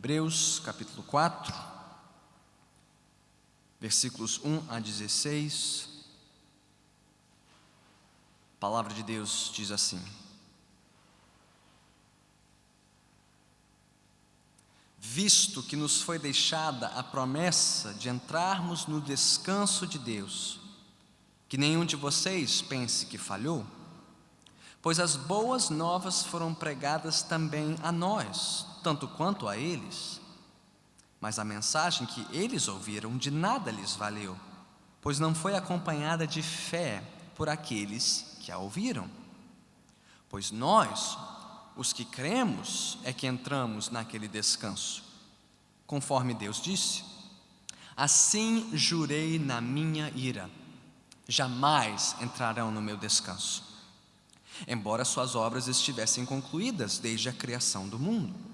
Hebreus capítulo 4, versículos 1 a 16, a palavra de Deus diz assim: visto que nos foi deixada a promessa de entrarmos no descanso de Deus, que nenhum de vocês pense que falhou, pois as boas novas foram pregadas também a nós, tanto quanto a eles. Mas a mensagem que eles ouviram de nada lhes valeu, pois não foi acompanhada de fé por aqueles que a ouviram. Pois nós, os que cremos, é que entramos naquele descanso, conforme Deus disse: assim jurei na minha ira, jamais entrarão no meu descanso, embora suas obras estivessem concluídas desde a criação do mundo.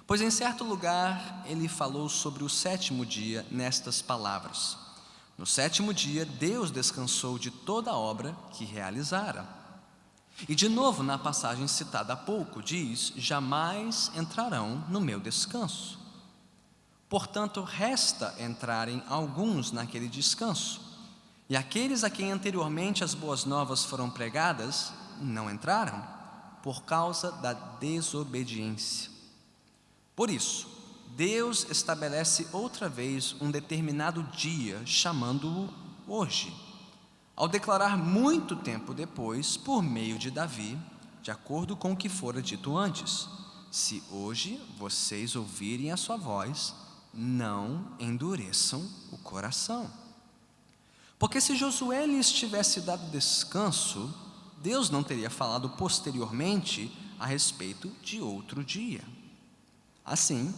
Pois em certo lugar ele falou sobre o sétimo dia nestas palavras: no sétimo dia Deus descansou de toda a obra que realizara. E de novo na passagem citada há pouco diz: jamais entrarão no meu descanso. Portanto, resta entrarem alguns naquele descanso, e aqueles a quem anteriormente as boas novas foram pregadas não entraram, por causa da desobediência. Por isso, Deus estabelece outra vez um determinado dia, chamando-o hoje, ao declarar muito tempo depois, por meio de Davi, de acordo com o que fora dito antes: se hoje vocês ouvirem a sua voz, não endureçam o coração. Porque se Josué lhes tivesse dado descanso, Deus não teria falado posteriormente a respeito de outro dia. Assim,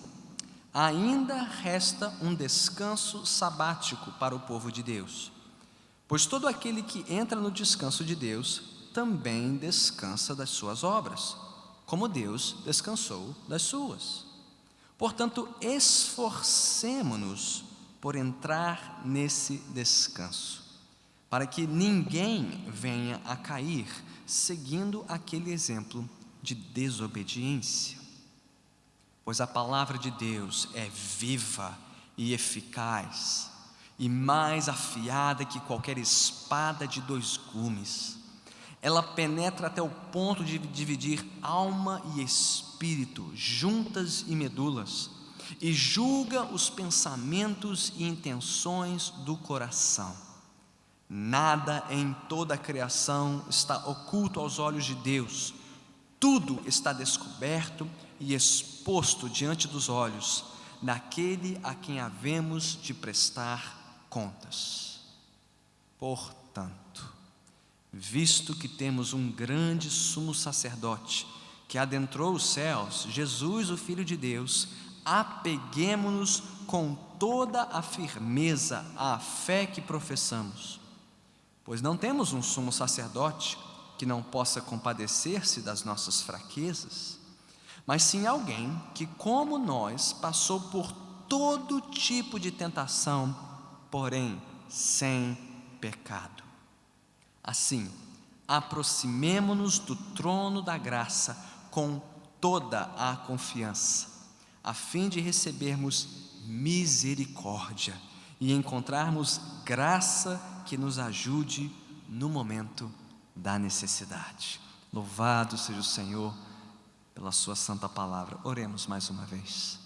ainda resta um descanso sabático para o povo de Deus, pois todo aquele que entra no descanso de Deus também descansa das suas obras, como Deus descansou das suas. Portanto, esforcemo-nos por entrar nesse descanso, para que ninguém venha a cair seguindo aquele exemplo de desobediência. Pois a palavra de Deus é viva e eficaz, e mais afiada que qualquer espada de 2 gumes. Ela penetra até o ponto de dividir alma e espírito, juntas e medulas, e julga os pensamentos e intenções do coração. Nada em toda a criação está oculto aos olhos de Deus. Tudo está descoberto e exposto diante dos olhos daquele a quem havemos de prestar contas. Portanto, visto que temos um grande sumo sacerdote que adentrou os céus, Jesus, o Filho de Deus, apeguemo-nos com toda a firmeza à fé que professamos. Pois não temos um sumo sacerdote que não possa compadecer-se das nossas fraquezas, mas sim alguém que, como nós, passou por todo tipo de tentação, porém sem pecado. Assim, aproximemo-nos do trono da graça com toda a confiança, a fim de recebermos misericórdia e encontrarmos graça que nos ajude no momento da necessidade. Louvado seja o Senhor pela sua santa palavra. Oremos mais uma vez.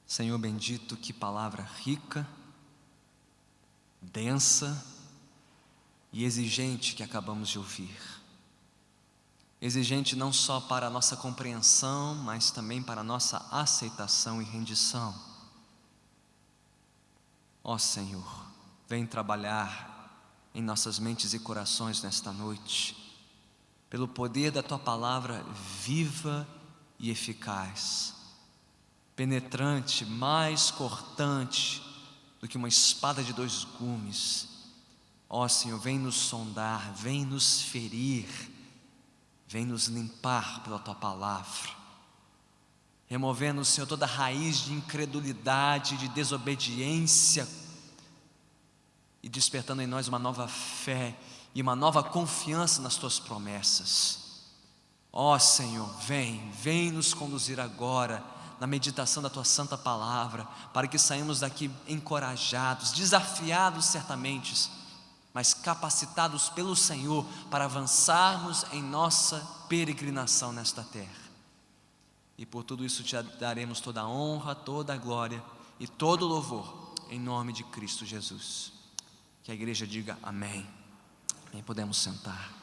Senhor bendito, que palavra rica, densa e exigente que acabamos de ouvir. Exigente não só para a nossa compreensão, mas também para a nossa aceitação e rendição. Ó Senhor, vem trabalhar em nossas mentes e corações nesta noite, pelo poder da Tua palavra viva e eficaz, penetrante, mais cortante do que uma espada de 2 gumes. Ó Senhor, vem nos sondar, vem nos ferir, vem nos limpar pela Tua palavra, removendo, Senhor, toda raiz de incredulidade, de desobediência, e despertando em nós uma nova fé e uma nova confiança nas Tuas promessas. Ó Senhor, vem nos conduzir agora na meditação da Tua santa palavra, para que saímos daqui encorajados, desafiados certamente, mas capacitados pelo Senhor para avançarmos em nossa peregrinação nesta terra. E por tudo isso te daremos toda a honra, toda a glória e todo o louvor, em nome de Cristo Jesus. Que a igreja diga amém. E podemos sentar.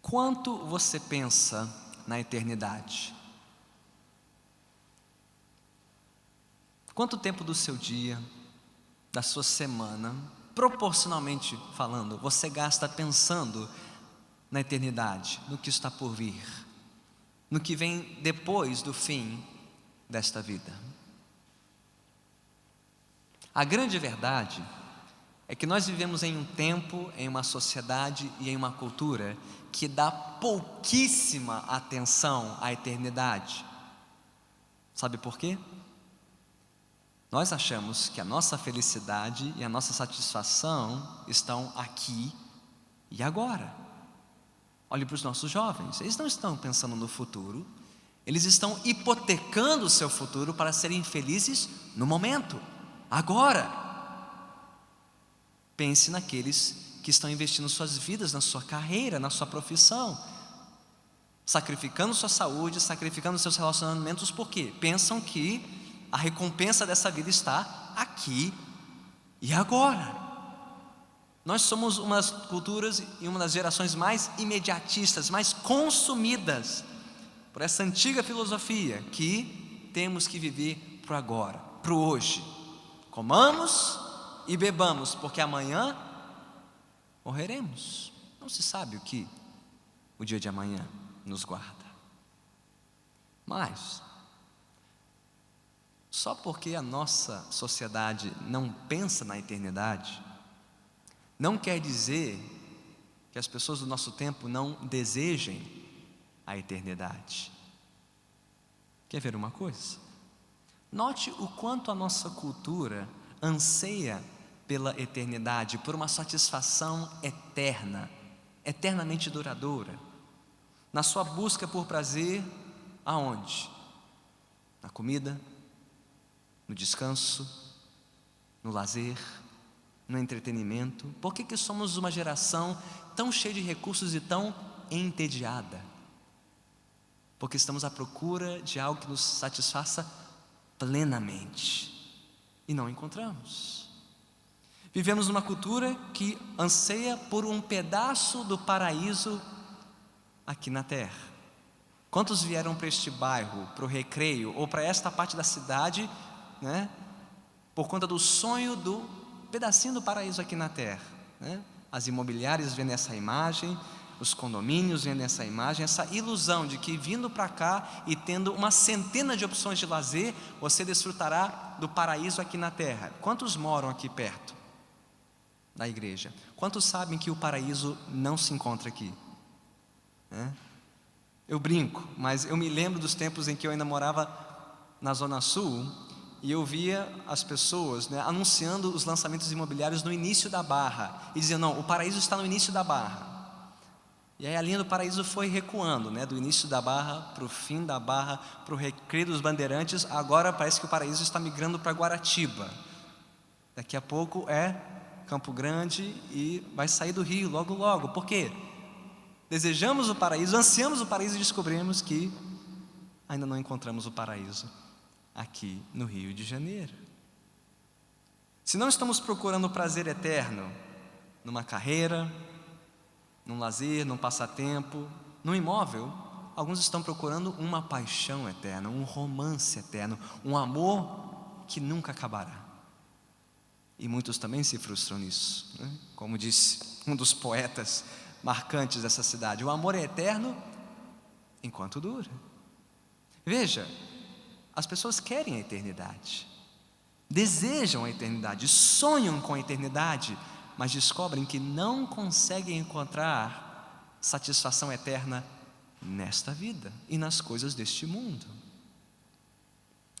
Quanto você pensa na eternidade? Quanto tempo do seu dia, da sua semana, proporcionalmente falando, você gasta pensando na eternidade, no que está por vir, no que vem depois do fim desta vida? A grande verdade é que nós vivemos em um tempo, em uma sociedade e em uma cultura que dá pouquíssima atenção à eternidade. Sabe por quê? Nós achamos que a nossa felicidade e a nossa satisfação estão aqui e agora. Olhe para os nossos jovens, eles não estão pensando no futuro, eles estão hipotecando o seu futuro para serem felizes no momento, agora. Pense naqueles que estão investindo suas vidas na sua carreira, na sua profissão, sacrificando sua saúde, sacrificando seus relacionamentos, porque pensam que a recompensa dessa vida está aqui e agora. Nós somos umas culturas e uma das gerações mais imediatistas, mais consumidas por essa antiga filosofia que temos que viver para o agora, para o hoje. Comamos e bebamos, porque amanhã morreremos. Não se sabe o que o dia de amanhã nos guarda. Mas só porque a nossa sociedade não pensa na eternidade, não quer dizer que as pessoas do nosso tempo não desejem a eternidade. Quer ver uma coisa? Note o quanto a nossa cultura anseia pela eternidade, por uma satisfação eterna, eternamente duradoura. Na sua busca por prazer, aonde? Na comida, no descanso, no lazer, no entretenimento. Por que somos uma geração tão cheia de recursos e tão entediada? Porque estamos à procura de algo que nos satisfaça plenamente e não encontramos. Vivemos numa cultura que anseia por um pedaço do paraíso aqui na terra. Quantos vieram para este bairro, para o Recreio ou para esta parte da cidade, né, por conta do sonho do pedacinho do paraíso aqui na terra, né? As imobiliárias vendem essa imagem, os condomínios vendem essa imagem, essa ilusão de que vindo para cá e tendo uma centena de opções de lazer, você desfrutará do paraíso aqui na terra. Quantos moram aqui perto da igreja? Quantos sabem que o paraíso não se encontra aqui? Eu brinco, mas eu me lembro dos tempos em que eu ainda morava na Zona Sul e eu via as pessoas, né, anunciando os lançamentos imobiliários no início da Barra e diziam, não, o paraíso está no início da Barra. E aí a linha do paraíso foi recuando, né, do início da Barra para o fim da Barra, para o Recreio dos Bandeirantes. Agora parece que o paraíso está migrando para Guaratiba. Daqui a pouco é Campo Grande e vai sair do Rio logo logo. Por quê? Desejamos o paraíso, ansiamos o paraíso e descobrimos que ainda não encontramos o paraíso aqui no Rio de Janeiro. Se não estamos procurando o prazer eterno numa carreira, num lazer, num passatempo, num imóvel, alguns estão procurando uma paixão eterna, um romance eterno, um amor que nunca acabará. E muitos também se frustram nisso, né? Como disse um dos poetas marcantes dessa cidade, o amor é eterno enquanto dura. Veja, as pessoas querem a eternidade, desejam a eternidade, sonham com a eternidade, mas descobrem que não conseguem encontrar satisfação eterna nesta vida e nas coisas deste mundo.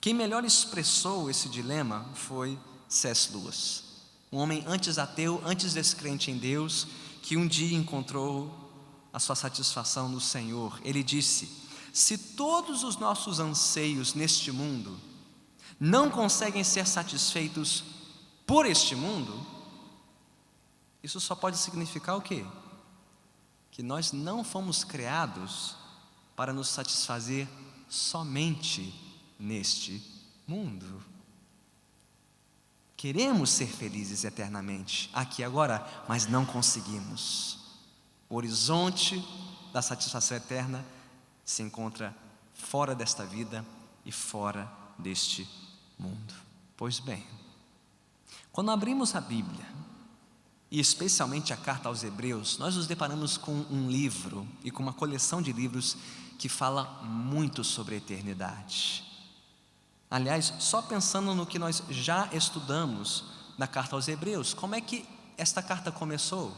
Quem melhor expressou esse dilema foi C.S. Lewis, um homem antes ateu, antes descrente em Deus, que um dia encontrou a sua satisfação no Senhor. Ele disse: se todos os nossos anseios neste mundo não conseguem ser satisfeitos por este mundo, isso só pode significar o quê? Que nós não fomos criados para nos satisfazer somente neste mundo. Queremos ser felizes eternamente, aqui e agora, mas não conseguimos. O horizonte da satisfação eterna se encontra fora desta vida e fora deste mundo. Pois bem, quando abrimos a Bíblia, e especialmente a carta aos Hebreus, nós nos deparamos com um livro e com uma coleção de livros que fala muito sobre a eternidade. Aliás, só pensando no que nós já estudamos na carta aos Hebreus, como é que esta carta começou?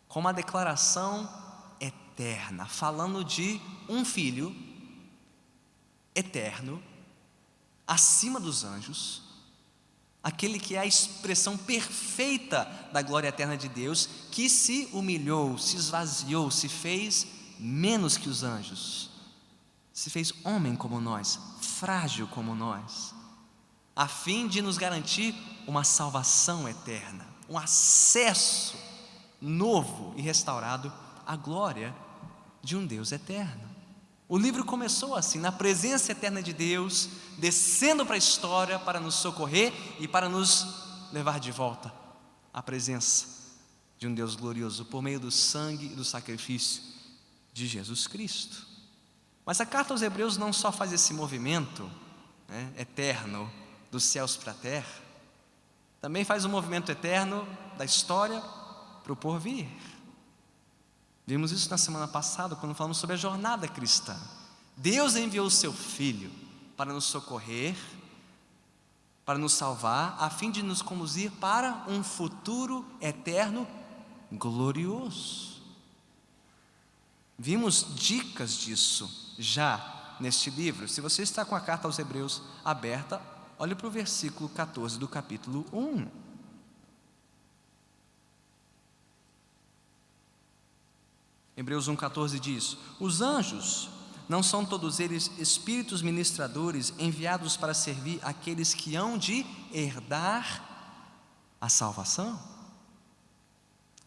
Com uma declaração eterna, falando de um filho eterno, acima dos anjos, aquele que é a expressão perfeita da glória eterna de Deus, que se humilhou, se esvaziou, se fez menos que os anjos, se fez homem como nós, frágil como nós, a fim de nos garantir uma salvação eterna, um acesso novo e restaurado à glória de um Deus eterno. O livro começou assim, na presença eterna de Deus, descendo para a história para nos socorrer e para nos levar de volta à presença de um Deus glorioso, por meio do sangue e do sacrifício de Jesus Cristo. Mas a carta aos Hebreus não só faz esse movimento, eterno, dos céus para a terra, também faz um movimento eterno da história para o porvir. Vimos isso na semana passada, quando falamos sobre a jornada cristã. Deus enviou o seu Filho para nos socorrer, para nos salvar, a fim de nos conduzir para um futuro eterno glorioso. Vimos dicas disso já neste livro. Se você está com a carta aos Hebreus aberta, olhe para o versículo 14 do capítulo 1. Hebreus 1,14 diz: os anjos não são todos eles espíritos ministradores enviados para servir aqueles que hão de herdar a salvação?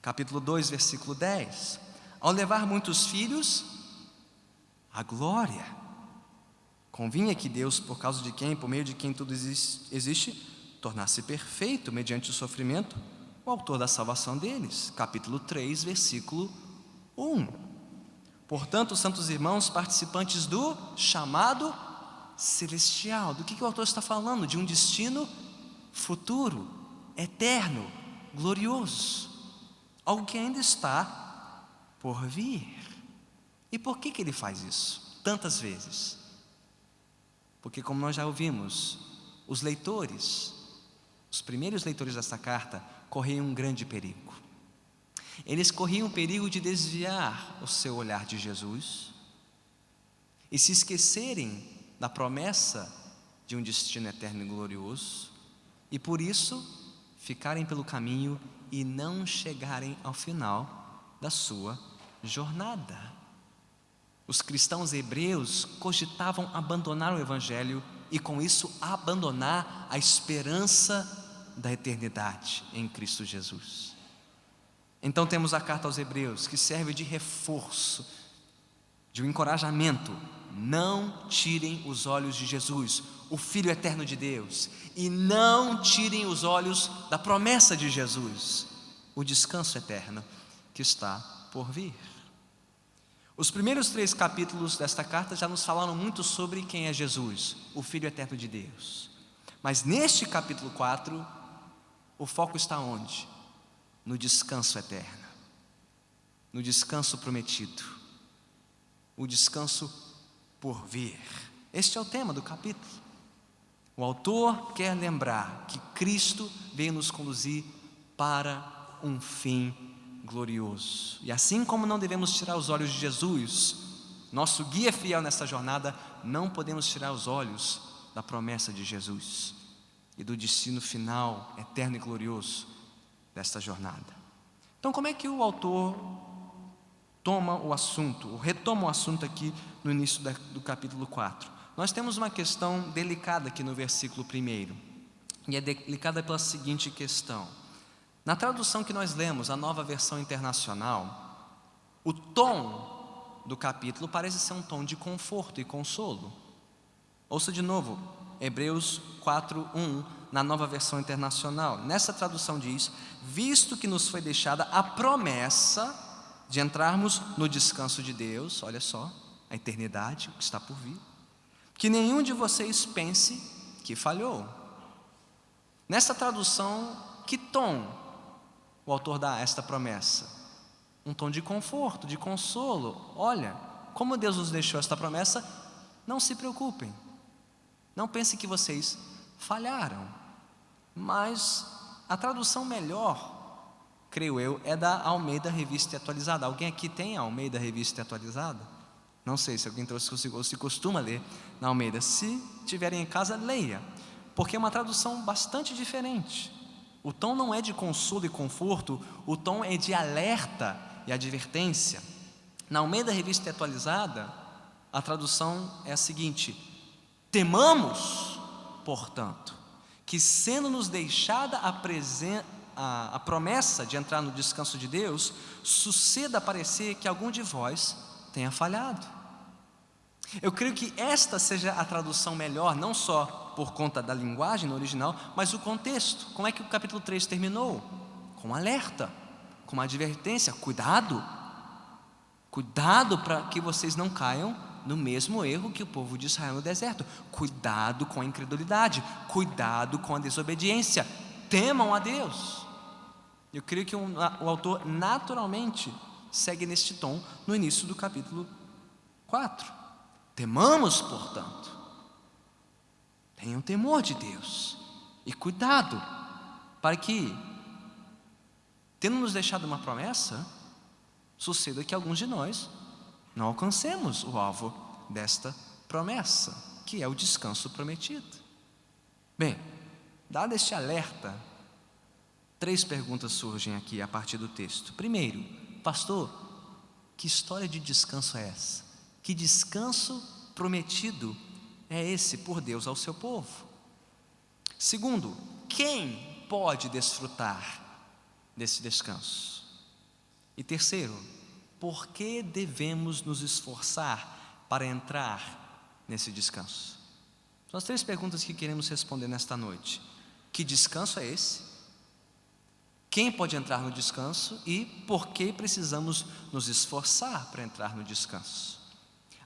Capítulo 2, versículo 10: ao levar muitos filhos à glória, convinha que Deus, por causa de quem, por meio de quem tudo existe, tornasse perfeito, mediante o sofrimento, o autor da salvação deles. Capítulo 3, versículo 1. Portanto, santos irmãos, participantes do chamado celestial. Do que o autor está falando? De um destino futuro, eterno, glorioso, algo que ainda está por vir. E por que ele faz isso tantas vezes? Porque, como nós já ouvimos, os leitores, os primeiros leitores desta carta, corriam um grande perigo. Eles corriam o perigo de desviar o seu olhar de Jesus e se esquecerem da promessa de um destino eterno e glorioso, e por isso ficarem pelo caminho e não chegarem ao final da sua jornada. Os cristãos hebreus cogitavam abandonar o Evangelho e com isso abandonar a esperança da eternidade em Cristo Jesus. Então temos a carta aos Hebreus, que serve de reforço, de um encorajamento: não tirem os olhos de Jesus, o Filho eterno de Deus, e não tirem os olhos da promessa de Jesus, o descanso eterno que está por vir. Os primeiros 3 capítulos desta carta já nos falaram muito sobre quem é Jesus, o Filho eterno de Deus. Mas neste capítulo 4, o foco está onde? No descanso eterno, no descanso prometido, o descanso por vir. Este é o tema do capítulo. O autor quer lembrar que Cristo veio nos conduzir para um fim glorioso. E assim como não devemos tirar os olhos de Jesus, nosso guia fiel nessa jornada, não podemos tirar os olhos da promessa de Jesus e do destino final, eterno e glorioso desta jornada. Então, como é que o autor toma o assunto, ou retoma o assunto aqui no início do capítulo 4? Nós temos uma questão delicada aqui no versículo 1, e é delicada pela seguinte questão. Na tradução que nós lemos, a Nova Versão Internacional, o tom do capítulo parece ser um tom de conforto e consolo. Ouça de novo, Hebreus 4:1, na Nova Versão Internacional. Nessa tradução diz: visto que nos foi deixada a promessa de entrarmos no descanso de Deus, olha só, a eternidade, o que está por vir, que nenhum de vocês pense que falhou. Nessa tradução, que tom o autor dá a esta promessa? Um tom de conforto, de consolo. Olha, como Deus nos deixou esta promessa, não se preocupem, não pensem que vocês falharam. Mas a tradução melhor, creio eu, é da Almeida Revista Atualizada. Alguém aqui tem a Almeida Revista Atualizada? Não sei se alguém trouxe ou se costuma ler na Almeida. Se tiverem em casa, leia, porque é uma tradução bastante diferente. O tom não é de consolo e conforto, o tom é de alerta e advertência. Na Almeida Revista Atualizada, a tradução é a seguinte: temamos, portanto, que sendo nos deixada a promessa de entrar no descanso de Deus, suceda parecer que algum de vós tenha falhado. Eu creio que esta seja a tradução melhor, não só por conta da linguagem no original, mas o contexto. Como é que o capítulo 3 terminou? Com um alerta, com uma advertência: cuidado para que vocês não caiam no mesmo erro que o povo de Israel no deserto. Cuidado com a incredulidade, cuidado com a desobediência, temam a Deus. Eu creio que o autor naturalmente segue neste tom no início do capítulo 4. Temamos, portanto, tenham temor de Deus e cuidado para que, tendo nos deixado uma promessa, suceda que alguns de nós não alcancemos o alvo desta promessa, que é o descanso prometido. Bem, dado este alerta, 3 perguntas surgem aqui a partir do texto. Primeiro, pastor, que história de descanso é essa? Que descanso prometido é esse por Deus ao seu povo? Segundo, quem pode desfrutar desse descanso? E terceiro, por que devemos nos esforçar para entrar nesse descanso? São as 3 perguntas que queremos responder nesta noite. Que descanso é esse? Quem pode entrar no descanso? E por que precisamos nos esforçar para entrar no descanso?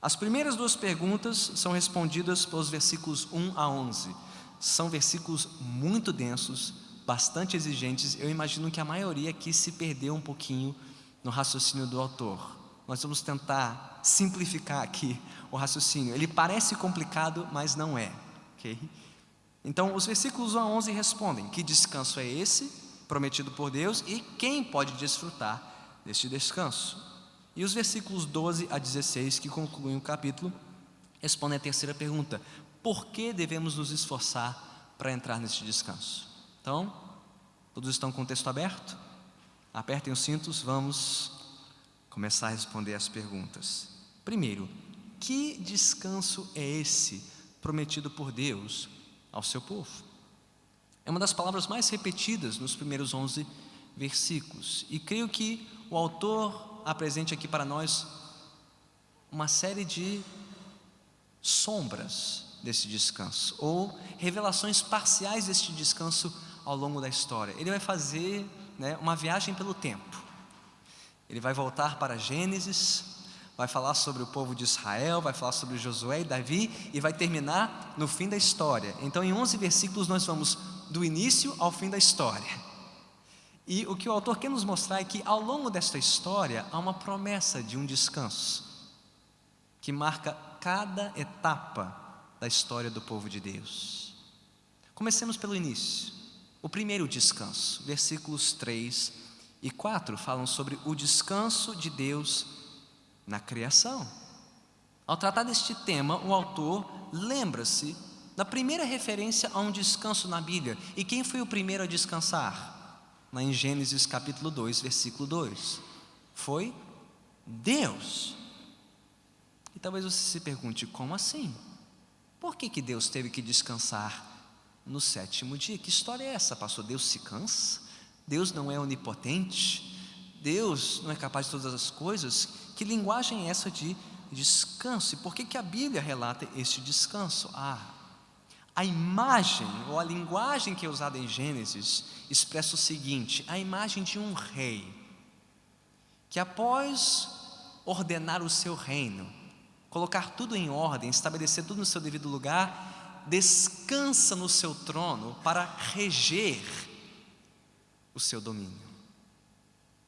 As primeiras 2 perguntas são respondidas pelos versículos 1 a 11. São versículos muito densos, bastante exigentes. Eu imagino que a maioria aqui se perdeu um pouquinho no raciocínio do autor. Nós vamos tentar simplificar aqui o raciocínio. Ele parece complicado, mas não é, ok? Então, os versículos 1 a 11 respondem: que descanso é esse, prometido por Deus, e quem pode desfrutar deste descanso? E os versículos 12 a 16, que concluem o capítulo, respondem a terceira pergunta: por que devemos nos esforçar para entrar neste descanso? Então, todos estão com o texto aberto? Apertem os cintos, vamos começar a responder as perguntas. Primeiro, que descanso é esse prometido por Deus ao seu povo? É uma das palavras mais repetidas nos primeiros 11 versículos, e creio que o autor apresente aqui para nós uma série de sombras desse descanso, ou revelações parciais deste descanso ao longo da história. Ele vai fazer uma viagem pelo tempo. Ele vai voltar para Gênesis, vai falar sobre o povo de Israel, vai falar sobre Josué e Davi, e vai terminar no fim da história. Então, em 11 versículos nós vamos do início ao fim da história. E o que o autor quer nos mostrar é que ao longo desta história há uma promessa de um descanso que marca cada etapa da história do povo de Deus. Comecemos pelo início. O primeiro descanso, versículos 3 e 4 falam sobre o descanso de Deus na criação. Ao tratar deste tema, o autor lembra-se na primeira referência a um descanso na Bíblia. E quem foi o primeiro a descansar? Lá em Gênesis capítulo 2, versículo 2. Foi Deus. E talvez você se pergunte, como assim? Por que Deus teve que descansar no sétimo dia? Que história é essa, pastor? Deus se cansa? Deus não é onipotente? Deus não é capaz de todas as coisas? Que linguagem é essa de descanso? E por que a Bíblia relata este descanso? A imagem ou a linguagem que é usada em Gênesis expressa o seguinte: a imagem de um rei que, após ordenar o seu reino, colocar tudo em ordem, estabelecer tudo no seu devido lugar, descansa no seu trono para reger o seu domínio.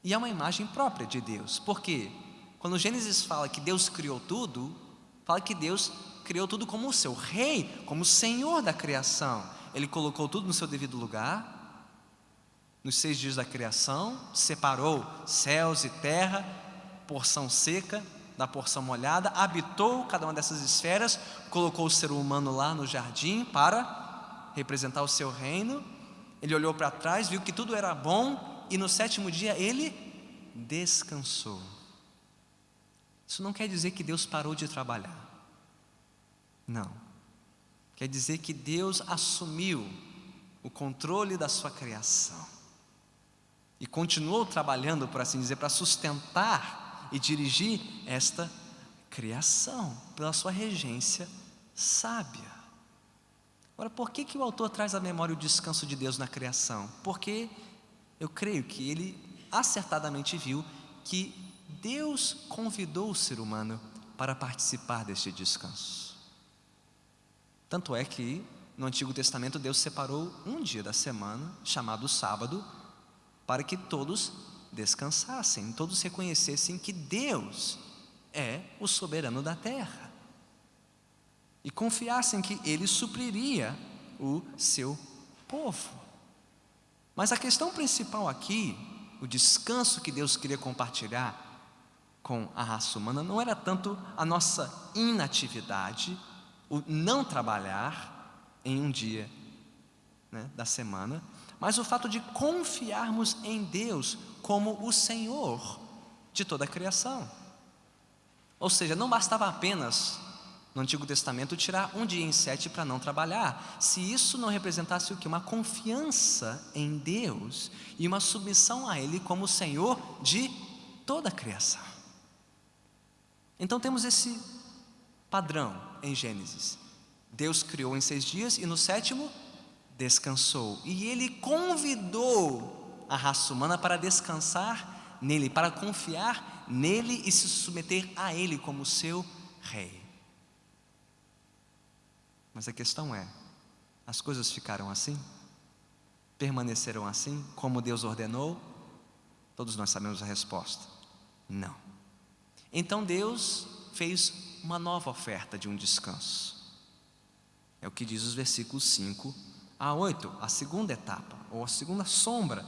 E é uma imagem própria de Deus, porque quando Gênesis fala que Deus criou tudo, fala que Deus criou tudo como o seu rei, como o Senhor da criação. Ele colocou tudo no seu devido lugar. Nos 6 dias da criação, separou céus e terra, porção seca da porção molhada, habitou cada uma dessas esferas, colocou o ser humano lá no jardim para representar o seu reino. Ele olhou para trás, viu que tudo era bom e no sétimo dia ele descansou. Isso não quer dizer que Deus parou de trabalhar. Não. Quer dizer que Deus assumiu o controle da sua criação e continuou trabalhando, por assim dizer, para sustentar e dirigir esta criação pela sua regência sábia. Agora, por que o autor traz à memória o descanso de Deus na criação? Porque eu creio que ele acertadamente viu que Deus convidou o ser humano para participar deste descanso. Tanto é que no Antigo Testamento Deus separou um dia da semana, chamado sábado, para que todos descansassem, todos reconhecessem que Deus é o soberano da terra e confiassem que Ele supriria o seu povo. Mas a questão principal aqui, o descanso que Deus queria compartilhar com a raça humana, não era tanto a nossa inatividade, o não trabalhar em um dia, da semana, mas o fato de confiarmos em Deus como o Senhor de toda a criação. Ou seja, não bastava apenas no Antigo Testamento tirar um dia em 7 para não trabalhar, se isso não representasse o quê? Uma confiança em Deus e uma submissão a Ele como o Senhor de toda a criação. Então temos esse padrão em Gênesis. Deus criou em 6 dias e no sétimo descansou. E Ele convidou a raça humana para descansar nele, para confiar nele e se submeter a Ele como seu rei. Mas a questão é, as coisas ficaram assim? Permaneceram assim, como Deus ordenou? Todos nós sabemos a resposta: não. Então Deus fez uma nova oferta de um descanso. É o que diz os versículos 5 a 8, a segunda etapa, ou a segunda sombra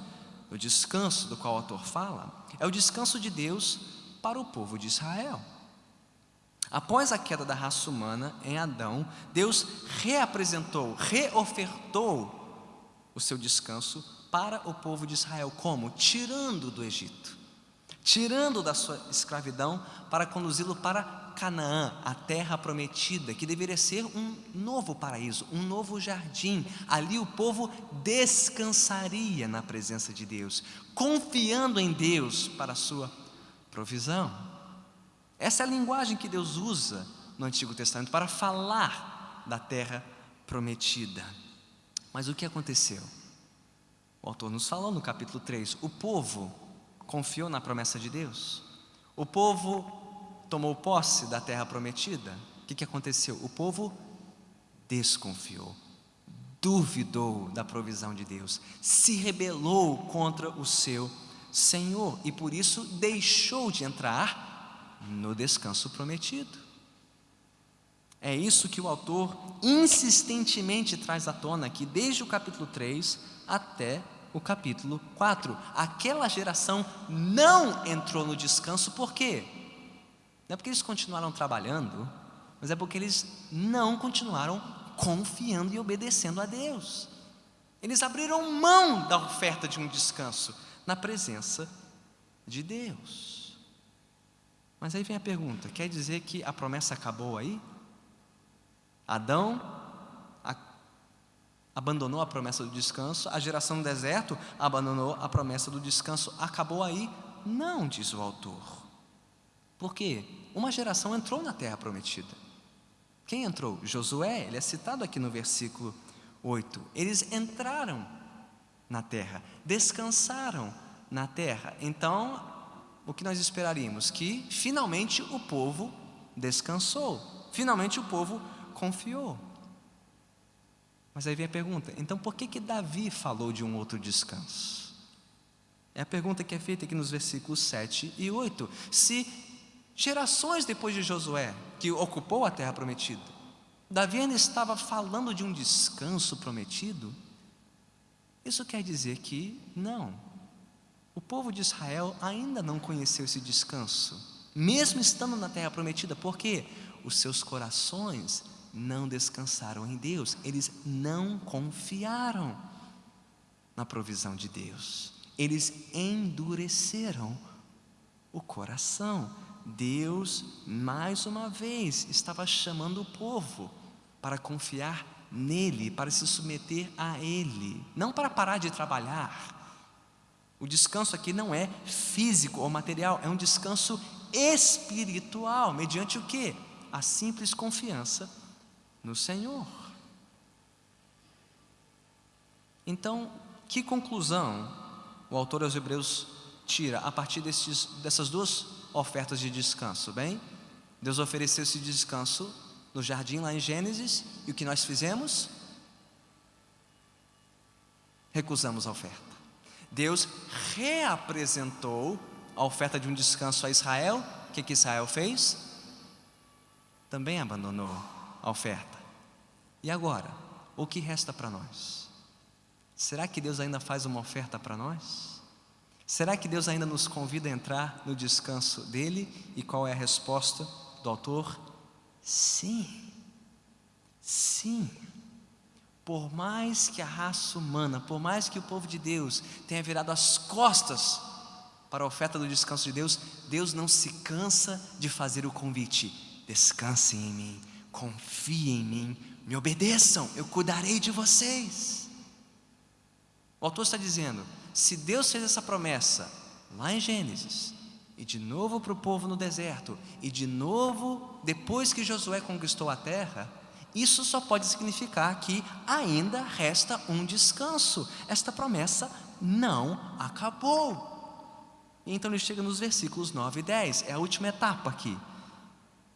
do descanso do qual o autor fala, é o descanso de Deus para o povo de Israel. Após a queda da raça humana em Adão, Deus reofertou o seu descanso para o povo de Israel. Como? Tirando do Egito, tirando da sua escravidão para conduzi-lo para Canaã, a terra prometida, que deveria ser um novo paraíso, um novo jardim. Ali o povo descansaria na presença de Deus, confiando em Deus para a sua provisão. Essa é a linguagem que Deus usa no Antigo Testamento para falar da terra prometida. Mas o que aconteceu? O autor nos falou no capítulo 3, o povo confiou na promessa de Deus, o povo tomou posse da terra prometida. O que aconteceu? O povo desconfiou, duvidou da provisão de Deus, se rebelou contra o seu Senhor e por isso deixou de entrar no descanso prometido. É isso que o autor insistentemente traz à tona aqui, desde o capítulo 3 até o capítulo 4. Aquela geração não entrou no descanso, por quê? Não é porque eles continuaram trabalhando, mas é porque eles não continuaram confiando e obedecendo a Deus. Eles abriram mão da oferta de um descanso na presença de Deus. Mas aí vem a pergunta: quer dizer que a promessa acabou aí? Adão abandonou a promessa do descanso, a geração do deserto abandonou a promessa do descanso, acabou aí? Não, diz o autor. Por quê? Uma geração entrou na terra prometida. Quem entrou? Josué, ele é citado aqui no versículo 8. Eles entraram na terra, descansaram na terra. Então, o que nós esperaríamos? Que finalmente o povo descansou, finalmente o povo confiou. Mas aí vem a pergunta: então por que Davi falou de um outro descanso? É a pergunta que é feita aqui nos versículos 7 e 8. Se gerações depois de Josué, que ocupou a terra prometida, Davi ainda estava falando de um descanso prometido, isso quer dizer que não, o povo de Israel ainda não conheceu esse descanso, mesmo estando na terra prometida. Porque os seus corações não descansaram em Deus, eles não confiaram na provisão de Deus, eles endureceram o coração. Deus, mais uma vez, estava chamando o povo para confiar nele, para se submeter a ele, não para parar de trabalhar. O descanso aqui não é físico ou material, é um descanso espiritual, mediante o quê? A simples confiança no Senhor. Então, que conclusão o autor aos Hebreus tira a partir dessas duas ofertas de descanso? Bem, Deus ofereceu esse descanso no jardim lá em Gênesis, e o que nós fizemos? Recusamos a oferta. Deus reapresentou a oferta de um descanso a Israel. O que Israel fez? Também abandonou a oferta. E agora, o que resta para nós? Será que Deus ainda faz uma oferta para nós? Será que Deus ainda nos convida a entrar no descanso dele? E qual é a resposta do autor? Sim, sim. Por mais que a raça humana, por mais que o povo de Deus tenha virado as costas para a oferta do descanso de Deus, Deus não se cansa de fazer o convite: descansem em mim, confiem em mim, me obedeçam, eu cuidarei de vocês. O autor está dizendo: se Deus fez essa promessa lá em Gênesis, e de novo para o povo no deserto, e de novo depois que Josué conquistou a terra, isso só pode significar que ainda resta um descanso. Esta promessa não acabou. E então ele chega nos versículos 9 e 10, é a última etapa aqui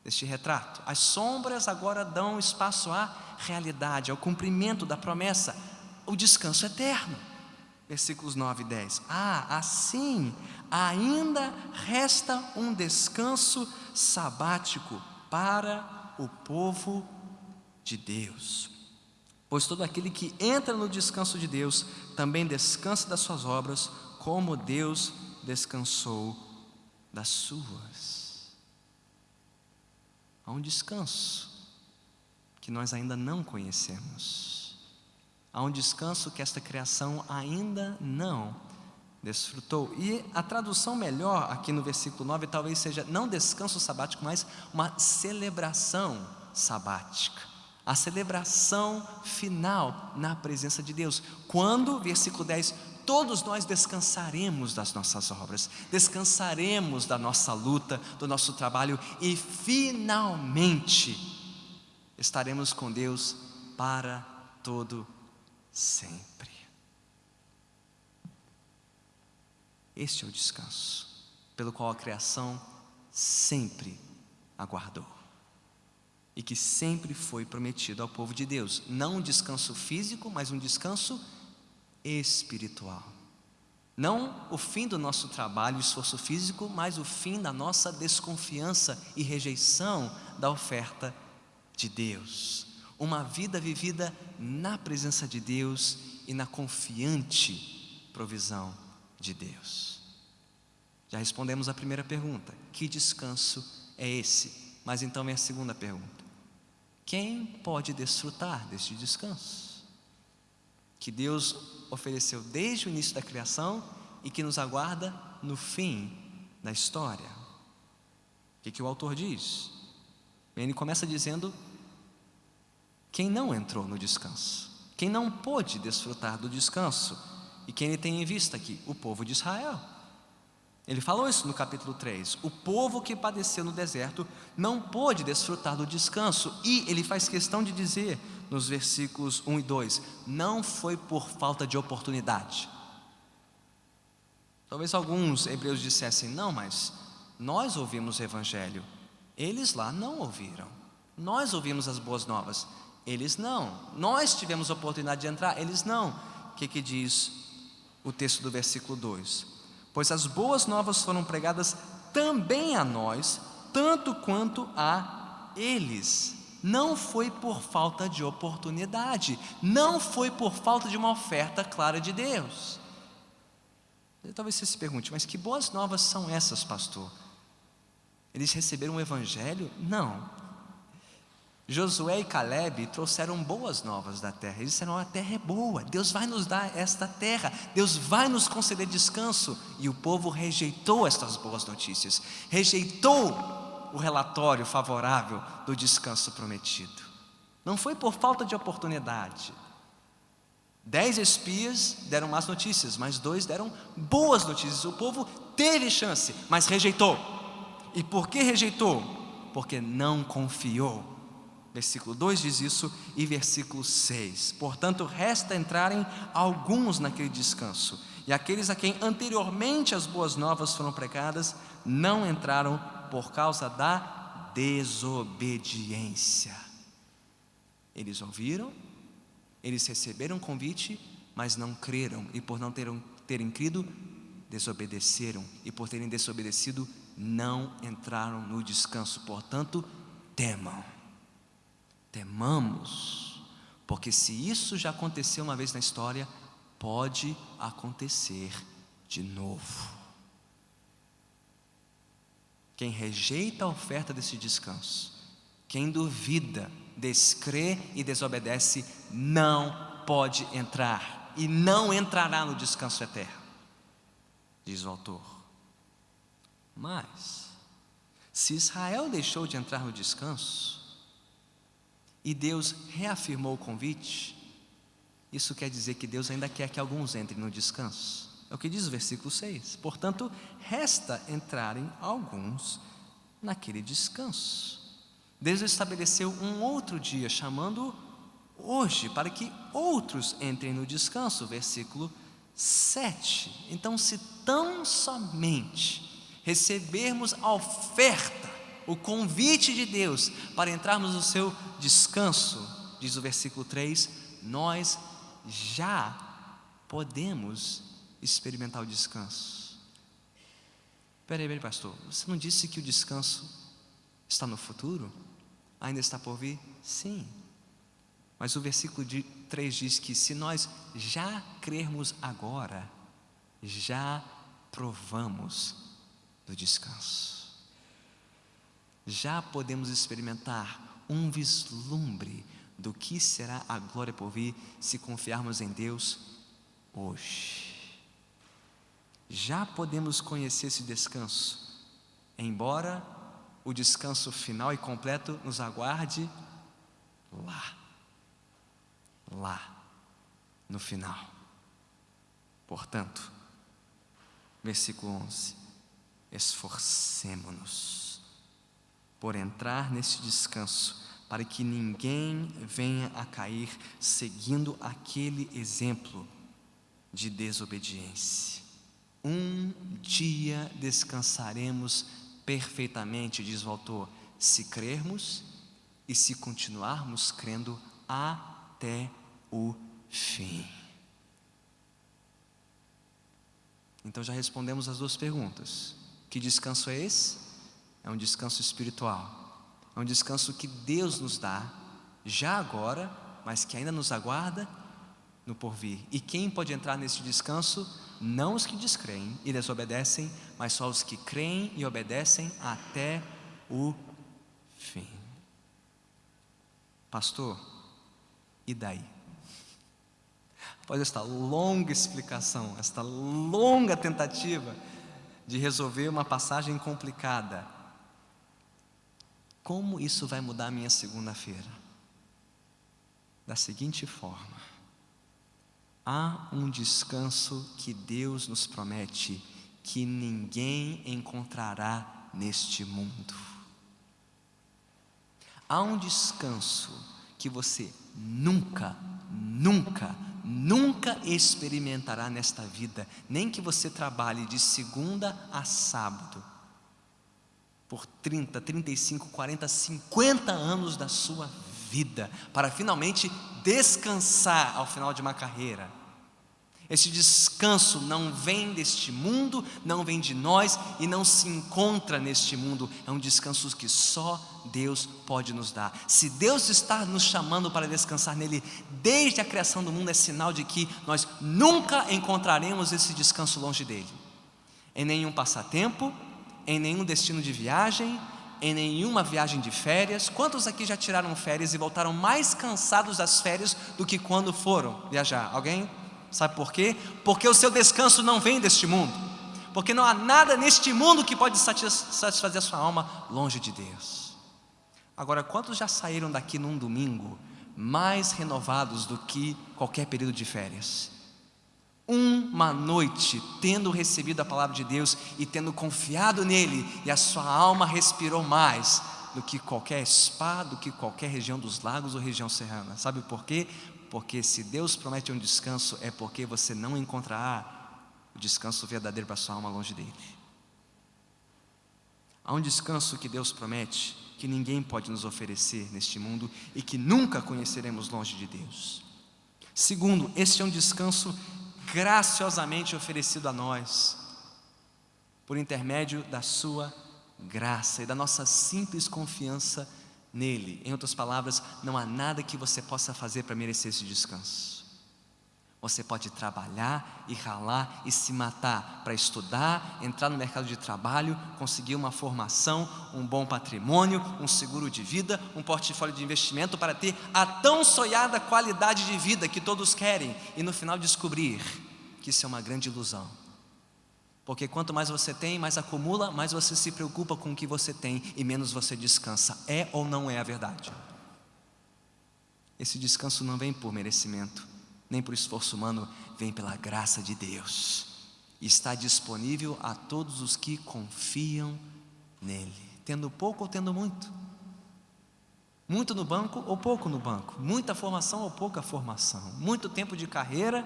deste retrato. As sombras agora dão espaço à realidade, ao cumprimento da promessa, o descanso eterno. Versículos 9 e 10. Assim, ainda resta um descanso sabático para o povo de Deus. Pois todo aquele que entra no descanso de Deus também descansa das suas obras, como Deus descansou das suas. Há um descanso que nós ainda não conhecemos. Há um descanso que esta criação ainda não desfrutou. E a tradução melhor aqui no versículo 9 talvez seja não descanso sabático, mas uma celebração sabática. A celebração final na presença de Deus. Quando, versículo 10, todos nós descansaremos das nossas obras, descansaremos da nossa luta, do nosso trabalho, e finalmente estaremos com Deus para todo sempre. Este é o descanso pelo qual a criação sempre aguardou e que sempre foi prometido ao povo de Deus. Não um descanso físico, mas um descanso espiritual. Não o fim do nosso trabalho e esforço físico, mas o fim da nossa desconfiança e rejeição da oferta de Deus. Uma vida vivida na presença de Deus e na confiante provisão de Deus. Já respondemos a primeira pergunta: que descanso é esse? Mas então vem a segunda pergunta: quem pode desfrutar deste descanso que Deus ofereceu desde o início da criação e que nos aguarda no fim da história? O que o autor diz? Ele começa dizendo quem não entrou no descanso, quem não pôde desfrutar do descanso. E quem ele tem em vista aqui? O povo de Israel. Ele falou isso no capítulo 3. O povo que padeceu no deserto não pôde desfrutar do descanso. E ele faz questão de dizer nos versículos 1 e 2: não foi por falta de oportunidade. Talvez alguns hebreus dissessem: não, mas nós ouvimos o evangelho, eles lá não ouviram. Nós ouvimos as boas novas, eles não. Nós tivemos a oportunidade de entrar, eles não. O que diz o texto do versículo 2? Pois as boas novas foram pregadas também a nós, tanto quanto a eles. Não foi por falta de oportunidade, não foi por falta de uma oferta clara de Deus. Talvez você se pergunte: mas que boas novas são essas, pastor? Eles receberam o evangelho? Não. Josué e Caleb trouxeram boas novas da terra. Eles disseram: a terra é boa, Deus vai nos dar esta terra, Deus vai nos conceder descanso. E o povo rejeitou estas boas notícias, rejeitou o relatório favorável do descanso prometido. Não foi por falta de oportunidade. 10 espias deram más notícias, mas 2 deram boas notícias. O povo teve chance, mas rejeitou. E por que rejeitou? Porque não confiou. Versículo 2 diz isso, e versículo 6: portanto resta entrarem alguns naquele descanso, e aqueles a quem anteriormente as boas novas foram pregadas não entraram por causa da desobediência. Eles ouviram, eles receberam o convite, mas não creram, e por não terem crido, desobedeceram, e por terem desobedecido, não entraram no descanso. Portanto, temamos, porque se isso já aconteceu uma vez na história, pode acontecer de novo. Quem rejeita a oferta desse descanso, quem duvida, descrê e desobedece, não pode entrar, e não entrará no descanso eterno, diz o autor. Mas, se Israel deixou de entrar no descanso, e Deus reafirmou o convite, isso quer dizer que Deus ainda quer que alguns entrem no descanso. É o que diz o versículo 6. Portanto, resta entrarem alguns naquele descanso. Deus estabeleceu um outro dia, chamando hoje, para que outros entrem no descanso. Versículo 7. Então, se tão somente recebermos a oferta, o convite de Deus para entrarmos no seu descanso, diz o versículo 3, nós já podemos experimentar o descanso. Peraí, pastor, você não disse que o descanso está no futuro? Ainda está por vir? Sim. Mas o versículo 3 diz que se nós já crermos agora, já provamos do descanso. Já podemos experimentar um vislumbre do que será a glória por vir se confiarmos em Deus hoje. Já podemos conhecer esse descanso, embora o descanso final e completo nos aguarde lá, no final. Portanto, versículo 11: esforcemo-nos por entrar nesse descanso, para que ninguém venha a cair seguindo aquele exemplo de desobediência. Um dia descansaremos perfeitamente, diz o autor, se crermos e se continuarmos crendo até o fim. Então já respondemos as 2 perguntas. Que descanso é esse? É um descanso espiritual, é um descanso que Deus nos dá, já agora, mas que ainda nos aguarda no porvir. E quem pode entrar nesse descanso? Não os que descreem e desobedecem, mas só os que creem e obedecem até o fim. Pastor, e daí? Após esta longa explicação, esta longa tentativa de resolver uma passagem complicada, como isso vai mudar a minha segunda-feira? Da seguinte forma: há um descanso que Deus nos promete que ninguém encontrará neste mundo. Há um descanso que você nunca experimentará nesta vida, nem que você trabalhe de segunda a sábado, por 30, 35, 40, 50 anos da sua vida, para finalmente descansar ao final de uma carreira. Esse descanso não vem deste mundo, não vem de nós e não se encontra neste mundo. É um descanso que só Deus pode nos dar. Se Deus está nos chamando para descansar nele desde a criação do mundo, é sinal de que nós nunca encontraremos esse descanso longe dele, em nenhum passatempo, em nenhum destino de viagem, em nenhuma viagem de férias. Quantos aqui já tiraram férias e voltaram mais cansados das férias do que quando foram viajar? Alguém? Sabe por quê? Porque o seu descanso não vem deste mundo, porque não há nada neste mundo que pode satisfazer a sua alma longe de Deus. Agora, quantos já saíram daqui num domingo mais renovados do que qualquer período de férias? Uma noite tendo recebido a palavra de Deus e tendo confiado nele, e a sua alma respirou mais do que qualquer spa, do que qualquer região dos lagos ou região serrana. Sabe por quê? Porque se Deus promete um descanso, é porque você não encontrará o descanso verdadeiro para a sua alma longe dele. Há um descanso que Deus promete, que ninguém pode nos oferecer neste mundo e que nunca conheceremos longe de Deus. Segundo, este é um descanso graciosamente oferecido a nós, por intermédio da sua graça e da nossa simples confiança nele. Em outras palavras, não há nada que você possa fazer para merecer esse descanso. Você pode trabalhar e ralar e se matar para estudar, entrar no mercado de trabalho, conseguir uma formação, um bom patrimônio, um seguro de vida, um portfólio de investimento, para ter a tão sonhada qualidade de vida que todos querem, e no final descobrir que isso é uma grande ilusão. Porque quanto mais você tem, mais acumula, mais você se preocupa com o que você tem e menos você descansa. É ou não é a verdade? Esse descanso não vem por merecimento, nem por esforço humano, vem pela graça de Deus. Está disponível a todos os que confiam nele, tendo pouco ou tendo muito, muito no banco ou pouco no banco, muita formação ou pouca formação, muito tempo de carreira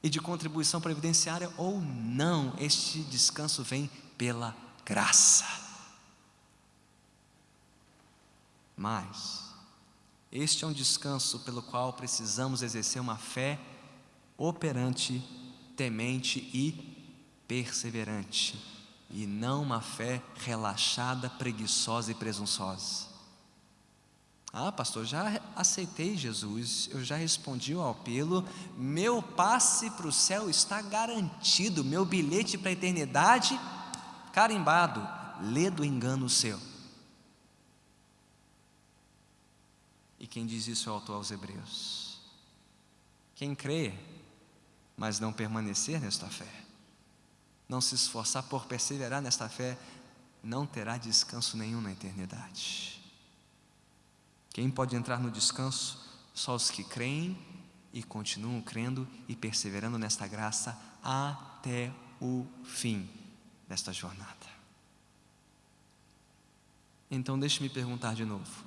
e de contribuição previdenciária ou não. Este descanso vem pela graça. Mas este é um descanso pelo qual precisamos exercer uma fé operante, temente e perseverante, e não uma fé relaxada, preguiçosa e presunçosa. Ah, pastor, já aceitei Jesus, eu já respondi ao apelo, meu passe para o céu está garantido, meu bilhete para a eternidade carimbado. Lê do engano seu. E quem diz isso é o autor aos Hebreus. Quem crê, mas não permanecer nesta fé, não se esforçar por perseverar nesta fé, não terá descanso nenhum na eternidade. Quem pode entrar no descanso? Só os que creem e continuam crendo e perseverando nesta graça até o fim desta jornada. Então deixe-me perguntar de novo: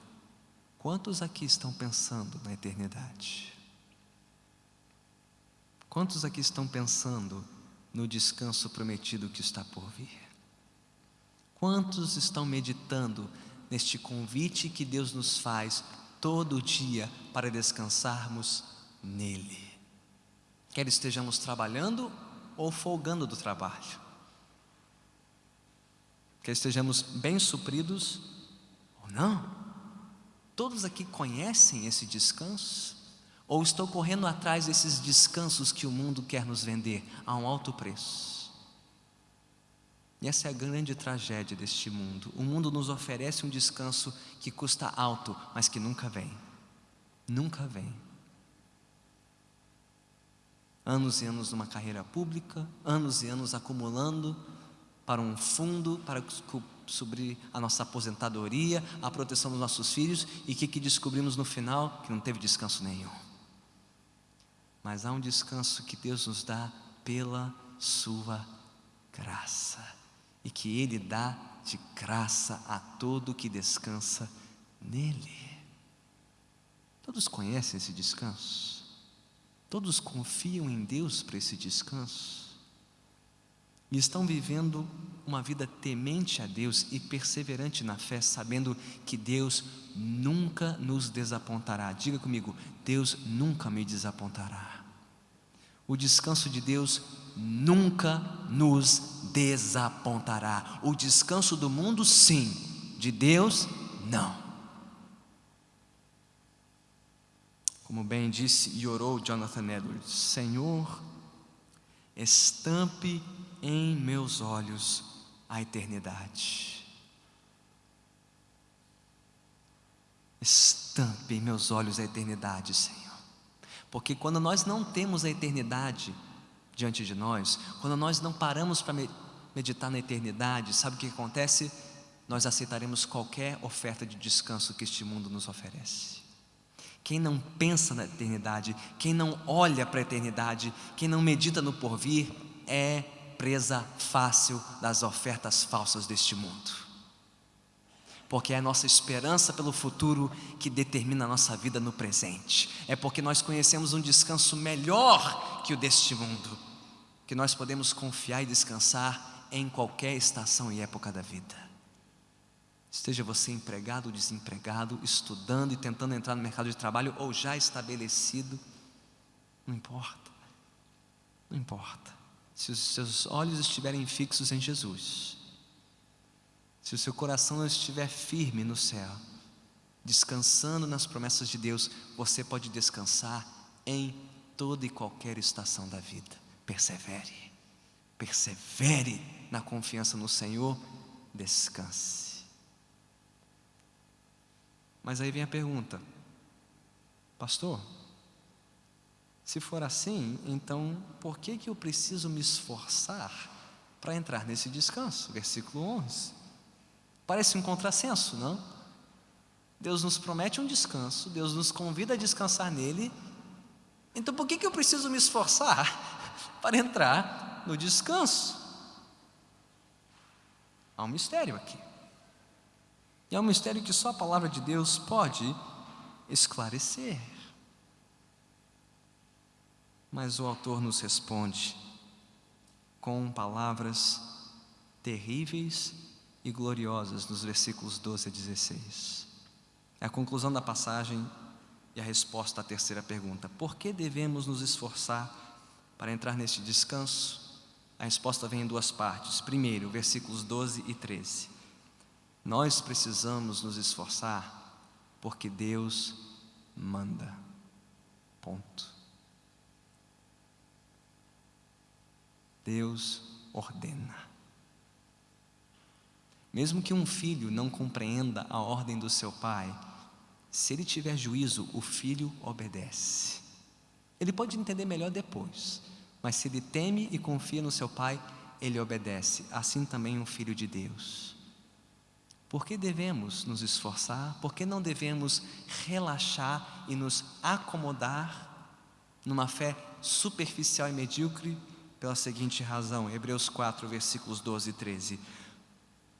quantos aqui estão pensando na eternidade? Quantos aqui estão pensando no descanso prometido que está por vir? Quantos estão meditando neste convite que Deus nos faz todo dia para descansarmos nele? Quer estejamos trabalhando ou folgando do trabalho, quer estejamos bem supridos ou não, todos aqui conhecem esse descanso? Ou estou correndo atrás desses descansos que o mundo quer nos vender a um alto preço? E essa é a grande tragédia deste mundo. O mundo nos oferece um descanso que custa alto, mas que nunca vem. Nunca vem. Anos e anos numa carreira pública, anos e anos acumulando para um fundo, para suprir a nossa aposentadoria, a proteção dos nossos filhos, e o que descobrimos no final? Que não teve descanso nenhum. Mas há um descanso que Deus nos dá pela sua graça, e que Ele dá de graça a todo que descansa nele. Todos conhecem esse descanso? Todos confiam em Deus para esse descanso? E estão vivendo uma vida temente a Deus e perseverante na fé, sabendo que Deus nunca nos desapontará. Diga comigo: Deus nunca me desapontará. O descanso de Deus nunca nos desapontará. O descanso do mundo, sim, de Deus, não. Como bem disse e orou Jonathan Edwards: Senhor, estampe em meus olhos a eternidade. Estampe em meus olhos a eternidade, Senhor. Porque quando nós não temos a eternidade diante de nós, quando nós não paramos para meditar na eternidade, sabe o que acontece? Nós aceitaremos qualquer oferta de descanso que este mundo nos oferece. Quem não pensa na eternidade, quem não olha para a eternidade, quem não medita no porvir, é presa fácil das ofertas falsas deste mundo. Porque é a nossa esperança pelo futuro que determina a nossa vida no presente. É porque nós conhecemos um descanso melhor que o deste mundo, que nós podemos confiar e descansar em qualquer estação e época da vida. Esteja você empregado ou desempregado, estudando e tentando entrar no mercado de trabalho, ou já estabelecido, não importa. Não importa. Se os seus olhos estiverem fixos em Jesus, se o seu coração não estiver firme no céu, descansando nas promessas de Deus, você pode descansar em toda e qualquer estação da vida. Persevere, persevere na confiança no Senhor, descanse. Mas aí vem a pergunta: pastor, se for assim, então por que eu preciso me esforçar para entrar nesse descanso? Versículo 11. Parece um contrassenso, não? Deus nos promete um descanso, Deus nos convida a descansar nele, então por que eu preciso me esforçar para entrar no descanso? Há um mistério aqui. E é um mistério que só a palavra de Deus pode esclarecer. Mas o autor nos responde com palavras terríveis e gloriosas nos versículos 12 a 16. É a conclusão da passagem e a resposta à terceira pergunta: por que devemos nos esforçar para entrar neste descanso? A resposta vem em duas partes. Primeiro, versículos 12 e 13. Nós precisamos nos esforçar porque Deus manda. Ponto. Deus ordena. Mesmo que um filho não compreenda a ordem do seu pai, se ele tiver juízo, o filho obedece. Ele pode entender melhor depois, mas se ele teme e confia no seu pai, ele obedece. Assim também um filho de Deus. Por que devemos nos esforçar? Por que não devemos relaxar e nos acomodar numa fé superficial e medíocre? Pela seguinte razão: Hebreus 4, versículos 12 e 13.